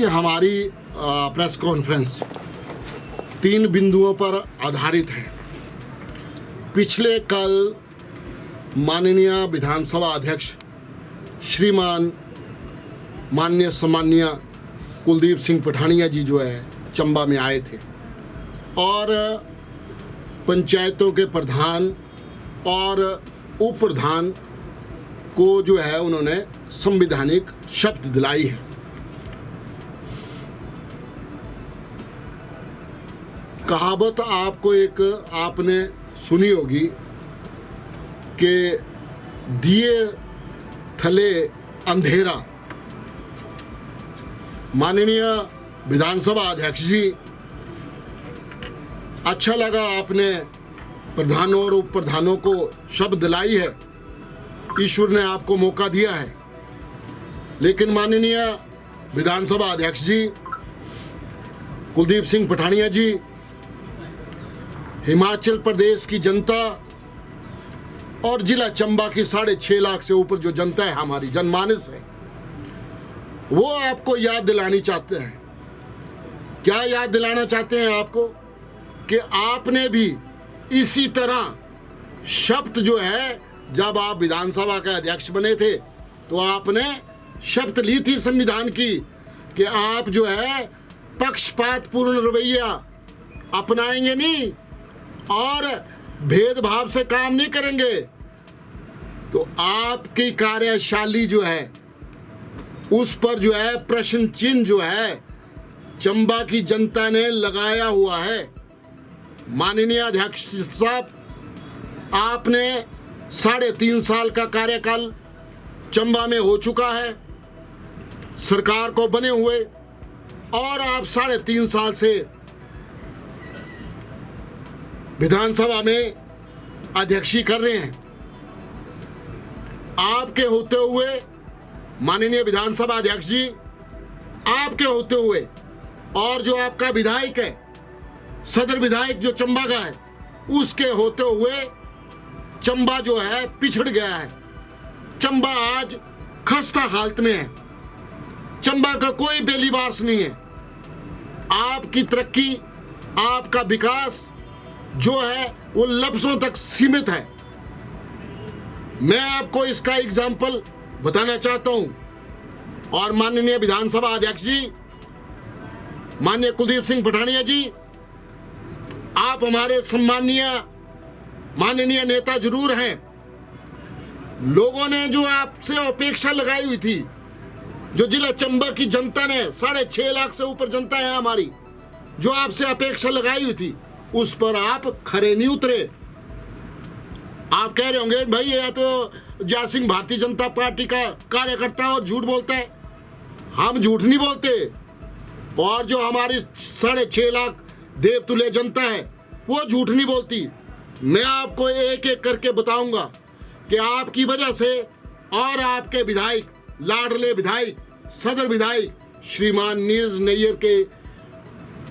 की हमारी press conference 3 बिंदुओं पर आधारित है। पिछले कल माननीय विधानसभा अध्यक्ष श्रीमान माननीय सम्माननीय कुलदीप सिंह पठानिया जी जो है चंबा में आए थे और पंचायतों के प्रधान और उप प्रधान को जो है उन्होंने संवैधानिक शपथ दिलाई है। कहावत आपने सुनी होगी कि दिए थले अंधेरा। माननीय विधानसभा अध्यक्ष जी, अच्छा लगा आपने प्रधानों और उप प्रधानों को शपथ दिलाई है, ईश्वर ने आपको मौका दिया है। लेकिन माननीय विधानसभा अध्यक्ष जी कुलदीप सिंह पठानिया जी, हिमाचल प्रदेश की जनता और जिला चंबा की 6.5 लाख से ऊपर जो जनता है, हमारी जनमानस है, वो आपको याद दिलानी चाहते हैं। क्या याद दिलाना चाहते हैं आपको? कि आपने भी इसी तरह शपथ जो है, जब आप विधानसभा के अध्यक्ष बने थे तो आपने शपथ ली थी संविधान की कि आप जो है पक्षपात पूर्ण रवैया अपनाएंगे नहीं और भेदभाव से काम नहीं करेंगे। तो आपकी कार्यशैली जो है उस पर जो है प्रश्न चिन्ह जो है चंबा की जनता ने लगाया हुआ है। माननीय अध्यक्ष साहब, आपने 3.5 साल का कार्यकाल चंबा में हो चुका है सरकार को बने हुए, और आप 3.5 साल से विधानसभा में अध्यक्षी कर रहे हैं। आपके होते हुए माननीय विधानसभा अध्यक्ष जी, आपके होते हुए और जो आपका विधायक है, सदर विधायक जो चंबा का है, उसके होते हुए चंबा जो है पिछड़ गया है। चंबा आज खस्ता हालत में है। चंबा का कोई बेलीबास नहीं है। आपकी तरक्की, आपका विकास जो है वो लफ्जों तक सीमित है। मैं आपको इसका एग्जाम्पल बताना चाहता हूं। और माननीय विधानसभा अध्यक्ष जी, माननीय कुलदीप सिंह पठानिया जी, आप हमारे सम्माननीय माननीय नेता जरूर हैं। लोगों ने जो आपसे अपेक्षा लगाई हुई थी, जो जिला चंबा की जनता ने 6.5 लाख से ऊपर जनता है हमारी, जो आपसे अपेक्षा लगाई हुई थी, उस पर आप खरे नहीं उतरे। आप कह रहे होंगे भाई ये तो जय सिंह भारतीय जनता पार्टी का कार्यकर्ता और झूठ बोलता है। हम झूठ नहीं बोलते, और जो हमारी 6.5 लाख देवतुल्य जनता है वो झूठ नहीं बोलती। मैं आपको एक एक करके बताऊंगा कि आपकी वजह से और आपके विधायक, लाडले विधायक, सदर विधायक श्रीमान नीरज नैयर के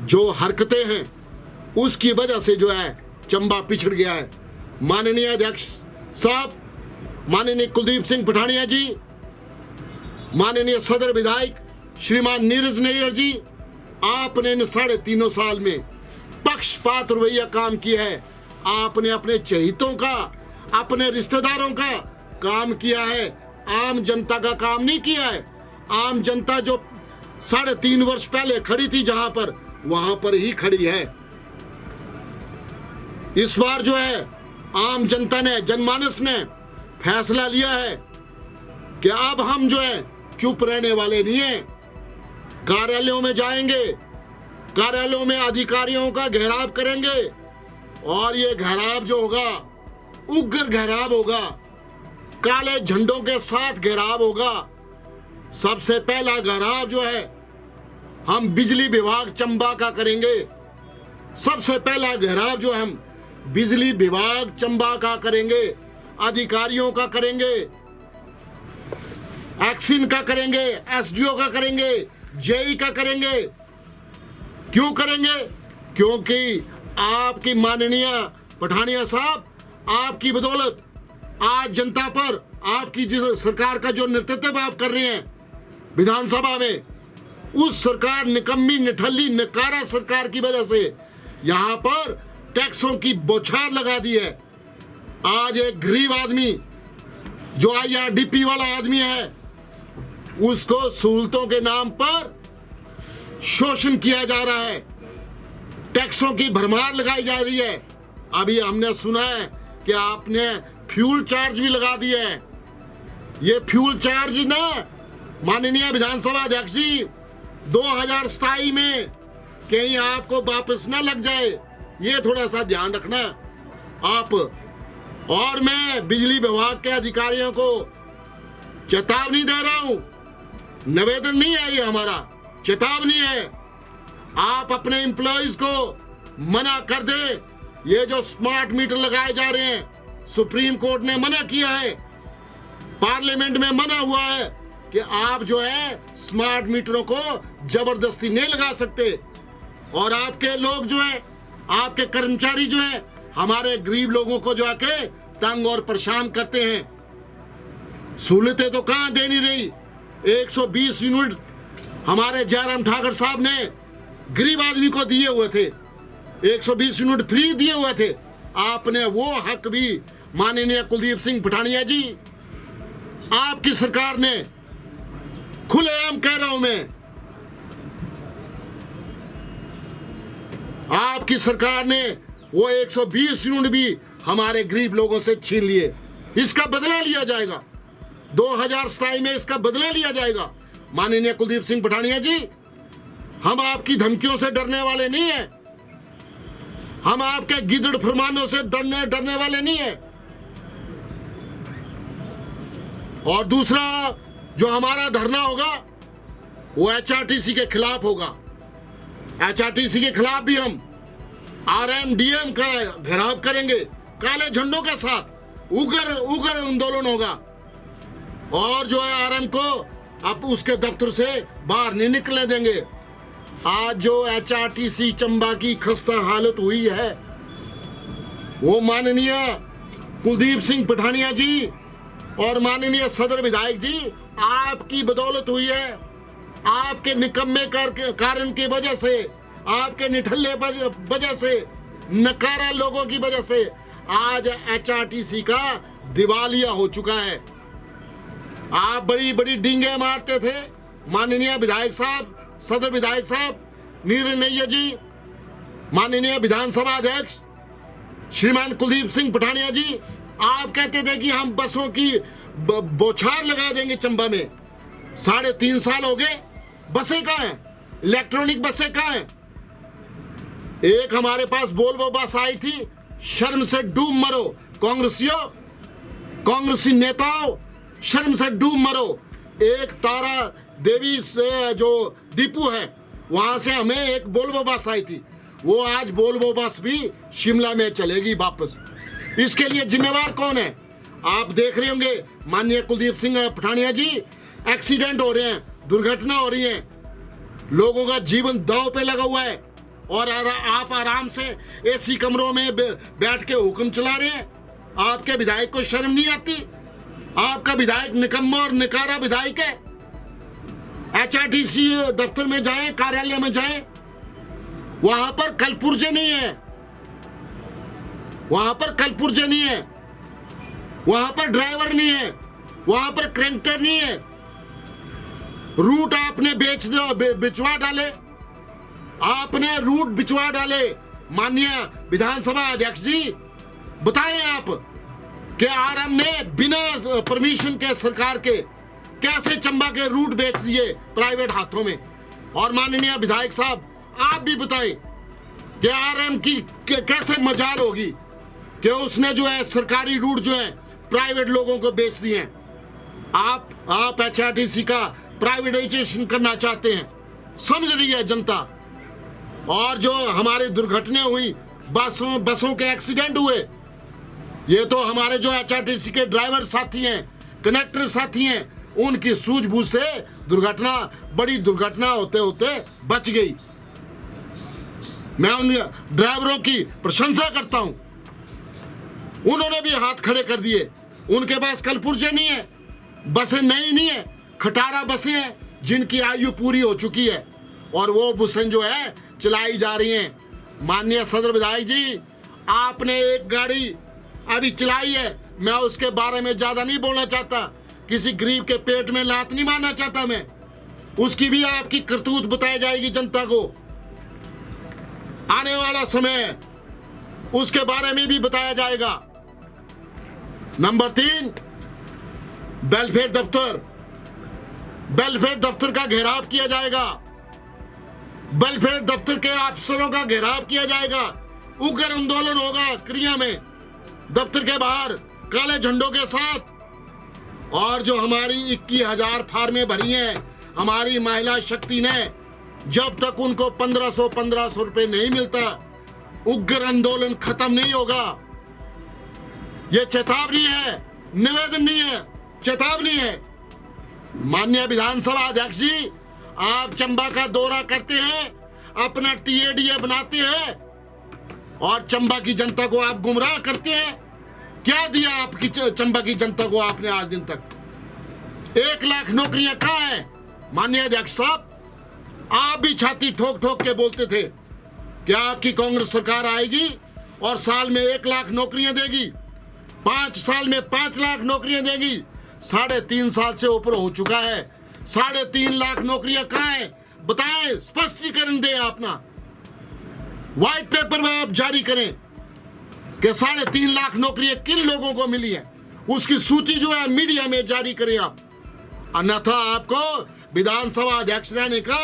जो हरकतें हैं, उसकी वजह से जो है चंबा पिछड़ गया है। माननीय अध्यक्ष साहब, माननीय कुलदीप सिंह पठानिया जी, माननीय सदर विधायक श्रीमान नीरज नैयर जी, आपने इन 3.5 साल में पक्षपात रवैया काम किया है। आपने अपने चहितों का, अपने रिश्तेदारों का काम किया है, आम जनता का काम नहीं किया है। आम जनता जो 3.5 वर्ष पहले खड़ी थी जहां पर, वहां पर ही खड़ी है। इस बार जो है आम जनता ने, जनमानस ने फैसला लिया है कि अब हम जो है चुप रहने वाले नहीं है। कार्यालयों में जाएंगे, कार्यालयों में अधिकारियों का घेराव करेंगे, और ये घेराव जो होगा उग्र घेराव होगा, काले झंडों के साथ घेराव होगा। सबसे पहला घेराव जो है हम बिजली विभाग चंबा का करेंगे। सबसे पहला घेराव जो हम बिजली विभाग चंबा का करेंगे, अधिकारियों का करेंगे, एक्सिन का करेंगे, एसडीओ का करेंगे, जेई का करेंगे। क्यों करेंगे? क्योंकि आपकी माननीय पठानिया साहब, आपकी बदौलत आज जनता पर, आपकी जिस सरकार का जो नेतृत्व आप कर रहे हैं विधानसभा में, उस सरकार, निकम्मी निठल्ली नकारा सरकार की वजह से यहां पर टैक्सों की बौछार लगा दी है। आज एक गरीब आदमी जो IRDP वाला आदमी है, उसको सहूलतों के नाम पर शोषण किया जा रहा है, टैक्सों की भरमार लगाई जा रही है। अभी हमने सुना है कि आपने फ्यूल चार्ज भी लगा दिया है। ये फ्यूल चार्ज ना माननीय विधानसभा अध्यक्ष जी 2027 में कहीं आपको वापस ना लग जाए, ये थोड़ा सा ध्यान रखना आप। और मैं बिजली विभाग के अधिकारियों को चेतावनी दे रहा हूं, निवेदन नहीं है ये हमारा, चेतावनी है। आप अपने एम्प्लॉइज को मना कर दे। ये जो स्मार्ट मीटर लगाए जा रहे हैं, सुप्रीम कोर्ट ने मना किया है, पार्लियामेंट में मना हुआ है कि आप जो है स्मार्ट मीटरों को जबरदस्ती नहीं लगा सकते। और आपके लोग जो है, आपके कर्मचारी जो है, हमारे गरीब लोगों को जो आके तंग और परेशान करते हैं। सहूलतें तो कहां दे नहीं रही। 120 यूनिट हमारे जयराम ठाकुर साहब ने गरीब आदमी को दिए हुए थे, 120 यूनिट फ्री दिए हुए थे। आपने वो हक भी माननीय कुलदीप सिंह पठानिया जी, आपकी सरकार ने, खुलेआम कह रहा हूं मैं, आपकी सरकार ने वो 120 यूनिट भी हमारे गरीब लोगों से छीन लिए। इसका बदला लिया जाएगा 2027 में, इसका बदला लिया जाएगा। माननीय कुलदीप सिंह पठानिया जी, हम आपकी धमकियों से डरने वाले नहीं हैं, हम आपके गिदड़ फरमानों से डरने वाले नहीं हैं। और दूसरा जो हमारा धरना होगा वो HRTC के खिलाफ होगा। HRTC के खिलाफ भी हम RMDM का घेराव करेंगे, काले झंडों के साथ उग्र आंदोलन होगा। और जो है RM को अब उसके दफ्तर से बाहर नहीं निकलने देंगे। आज जो HRTC चंबा की खस्ता हालत हुई है, वो माननीय कुलदीप सिंह पठानिया जी और माननीय सदर विधायक जी आपकी बदौलत हुई है। आपके निकम्मे कारण की वजह से, आपके निठल्ले वजह से, नकारा लोगों की वजह से आज HRTC का दिवालिया हो चुका है। आप बड़ी बड़ी डींगे मारते थे, माननीय विधायक साहब, सदर विधायक साहब नीर नैया जी, माननीय विधानसभा अध्यक्ष श्रीमान कुलदीप सिंह पठानिया जी, आप कहते थे कि हम बसों की बौछार लगा देंगे चंबा में। 3.5 साल हो गए, बसें कहाँ हैं? इलेक्ट्रॉनिक बसें कहाँ हैं? एक हमारे पास वोल्वो बस आई थी, शर्म से डूब मरो कांग्रेसियों, कांग्रेसी नेताओं, शर्म से डूब मरो। एक तारा देवी से जो डिपो है, वहां से हमें एक वोल्वो बस आई थी, वो आज वोल्वो बस भी शिमला में चलेगी वापस। इसके लिए जिम्मेवार कौन है? आप देख रहे होंगे माननीय कुलदीप सिंह पठानिया जी, एक्सीडेंट हो रहे हैं, दुर्घटना हो रही है, लोगों का जीवन दांव पे लगा हुआ है, और आप आराम से AC कमरों में बैठ के हुक्म चला रहे हैं। आपके विधायक को शर्म नहीं आती? आपका विधायक निकम्मा और निकारा विधायक है। HRTC दफ्तर में जाएं, कार्यालय में जाएं, वहां पर कलपुर्जे नहीं है, वहां पर कलपुर्जे नहीं है, वहां पर ड्राइवर नहीं है, वहां पर क्रैंकर नहीं है। रूट आपने बिचवा डाले, आपने रूट बिचवा डाले। माननीय विधानसभा अध्यक्ष जी, बताएं आप कि RM ने बिना परमिशन के सरकार के कैसे चंबा के रूट बेच दिए प्राइवेट हाथों में। और माननीय विधायक साहब, आप भी बताएं कि RM की कैसे मजाल होगी कि उसने जो है सरकारी रूट जो है प्राइवेट लोगों को बेच दिए हैं। आप HRTC का प्राइवेटाइजेशन करना चाहते हैं, समझ रही है जनता। और जो हमारी दुर्घटनाएं हुई, बसों के एक्सीडेंट हुए, ये तो हमारे जो HRTC के ड्राइवर साथी हैं, कनेक्टर साथी हैं, उनकी सूझबूझ से बड़ी दुर्घटना होते होते बच गई। मैं उन ड्राइवरों की प्रशंसा करता हूं, उन्होंने भी हाथ खड़े कर दिए। उनके पास कलपुर्जे नहीं है, बसें नई नहीं है, खटारा बसें हैं, जिनकी आयु पूरी हो चुकी है और वो बुसें जो है चलाई जा रही हैं। माननीय सदर विधायक जी, आपने एक गाड़ी अभी चलाई है, मैं उसके बारे में ज्यादा नहीं बोलना चाहता, किसी गरीब के पेट में लात नहीं मारना चाहता मैं, उसकी भी आपकी करतूत बताई जाएगी जनता को। आने वाला समय उसके बारे में भी बताया जाएगा। नंबर 3, वेलफेयर दफ्तर का घेराव किया जाएगा। वेलफेयर दफ्तर के अफसरों का घेराव किया जाएगा। उग्र आंदोलन होगा क्रिया में, दफ्तर के बाहर काले झंडों के साथ। और जो हमारी 21,000 फार्में भरी हैं हमारी महिला शक्ति ने, जब तक उनको 1500 रुपए नहीं मिलता, उग्र आंदोलन खत्म नहीं होगा। ये चेतावनी है, निवेदन नहीं है, चेतावनी है। माननीय विधानसभा अध्यक्ष जी, आप चंबा का दौरा करते हैं, अपना TADA बनाते हैं और चंबा की जनता को आप गुमराह करते हैं। क्या दिया आपकी चंबा की जनता को आपने आज दिन तक? 1 लाख नौकरियां कहाँ है? माननीय अध्यक्ष साहब, आप भी छाती ठोक ठोक के बोलते थे कि आपकी कांग्रेस सरकार आएगी और साल में 1 लाख नौकरियां देगी, 5 साल में 5 लाख नौकरियां देगी। 3.5 साल से ऊपर हो चुका है, 3.5 लाख नौकरियां कहाँ है? बताएं, स्पष्टीकरण दें अपना, व्हाइट पेपर में आप जारी करें कि 3.5 लाख नौकरियां किन लोगों को मिली है, उसकी सूची जो है मीडिया में जारी करें आप। अन्यथा आपको विधानसभा अध्यक्ष रहने का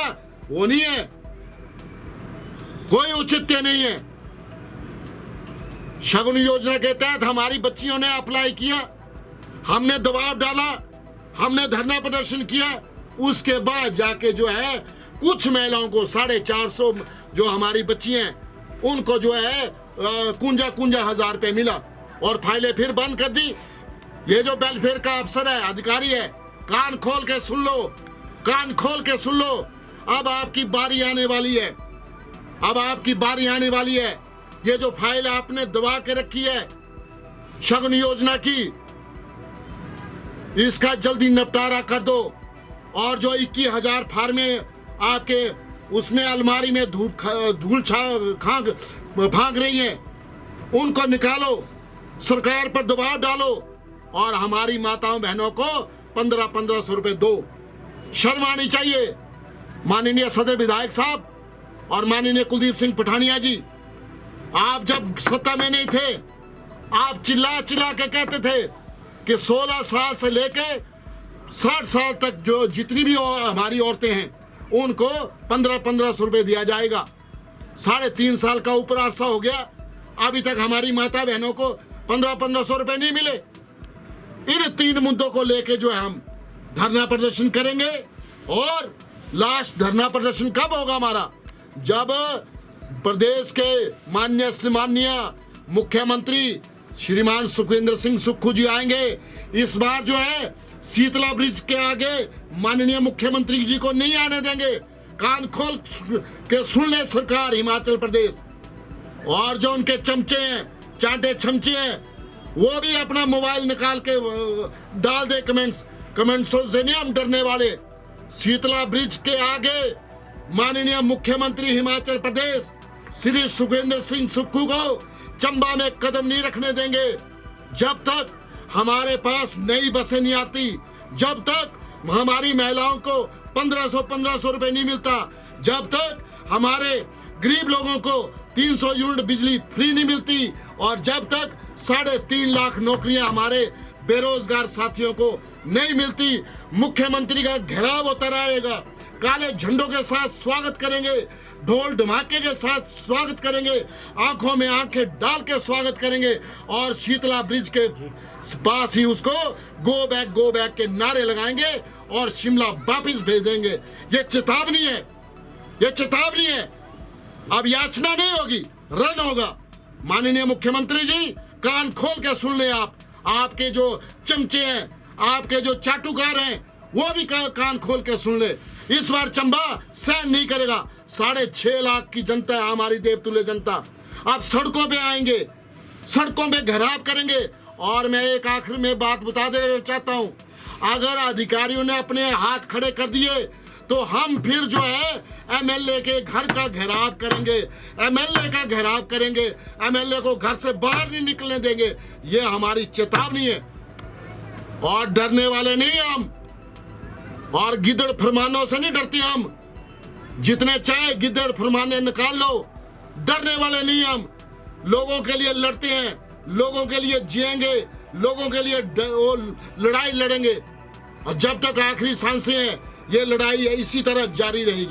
वो नहीं है, कोई औचित्य नहीं है। शगुन योजना के तहत हमारी बच्चियों ने अप्लाई किया, हमने दबाव डाला, हमने धरना प्रदर्शन किया, उसके बाद जाके जो है कुछ महिलाओं को 450 जो हमारी बच्ची हैं उनको जो है कुंजा हजार रुपए मिला और फाइलें फिर बंद कर दी। ये जो वेलफेयर का अफसर है, अधिकारी है, कान खोल के सुन लो, कान खोल के सुन लो। अब आपकी बारी आने वाली है, अब आपकी बारी आने वाली है। ये जो फाइल आपने दबा के रखी है शगुन योजना की, इसका जल्दी निपटारा कर दो। और जो 21,000 फार्में आपके उसमें अलमारी में धूल भाग रही हैं, उनको निकालो, सरकार पर दबाव डालो और हमारी माताओं बहनों को 1500 रुपए दो। शर्म आनी चाहिए। माननीय सदर विधायक साहब और माननीय कुलदीप सिंह पठानिया जी, आप जब सत्ता में नहीं थे, आप चिल्ला चिल्ला के कहते थे कि 16 साल से लेके 60 साल तक जो जितनी भी हमारी औरतें हैं उनको 1500 रुपए दिया जाएगा। 3.5 साल का ऊपर अरसा हो गया, अभी तक हमारी माता बहनों को 1500 रुपए नहीं मिले। इन 3 मुद्दों को लेके जो है हम धरना प्रदर्शन करेंगे। और लास्ट धरना प्रदर्शन कब होगा हमारा? जब प्रदेश के माननीय मुख्यमंत्री श्रीमान सुखविंदर सिंह सुक्खू जी आएंगे। इस बार जो है शीतला ब्रिज के आगे माननीय मुख्यमंत्री जी को नहीं आने देंगे। कान खोल के सुन ले सरकार हिमाचल प्रदेश। और जो उनके चमचे हैं, चांटे चमचे हैं, वो भी अपना मोबाइल निकाल के डाल दे कमेंट्सों से नहीं हम डरने वाले। शीतला ब्रिज के आगे माननीय मुख्यमंत्री हिमाचल प्रदेश श्री सुखविंदर सिंह सुक्खू को चंबा में कदम नहीं रखने देंगे जब तक हमारे पास नई बसें नहीं आती, जब तक हमारी महिलाओं को 1500 रुपए नहीं मिलता, जब तक हमारे गरीब लोगों को 300 यूनिट बिजली फ्री नहीं मिलती, और जब तक 3.5 लाख नौकरियां हमारे बेरोजगार साथियों को नहीं मिलती। मुख्यमंत्री का घेराव होता रहेगा, काले झंडों के साथ स्वागत करेंगे, ढोल धमाके के साथ स्वागत करेंगे, आंखों में आंखें डाल के स्वागत करेंगे और शीतला ब्रिज के पास ही उसको गो बैक के नारे लगाएंगे और शिमला वापिस भेज देंगे। ये चेतावनी है, ये चेतावनी है। अब याचना नहीं होगी, रन होगा। माननीय मुख्यमंत्री जी, कान खोल के सुन ले आप। आपके जो चमचे हैं, आपके जो चाटुकार हैं, वो भी कान खोल के सुन ले। इस बार चंबा सहन नहीं करेगा। 6.5 लाख की जनता है हमारी देवतुल्य जनता। आप सड़कों पे आएंगे, सड़कों पे घेराव करेंगे। और मैं एक आखिर में बात बता देना चाहता हूं, अगर अधिकारियों ने अपने हाथ खड़े कर दिए तो हम फिर जो है एमएलए के घर का घेराव करेंगे, एमएलए का घेराव करेंगे, एमएलए को घर से बाहर नहीं निकलने देंगे। ये हमारी चेतावनी है और डरने वाले नहीं हम, और गिद्दड़ फरमानों से नहीं डरते हम। जितने चाहे गिद्दड़ फरमाने निकाल लो, डरने वाले नहीं हम। लोगों के लिए लड़ते हैं, लोगों के लिए जिएंगे, लोगों के लिए लड़ाई लड़ेंगे और जब तक आखिरी सांसें हैं ये लड़ाई इसी तरह जारी रहेगी।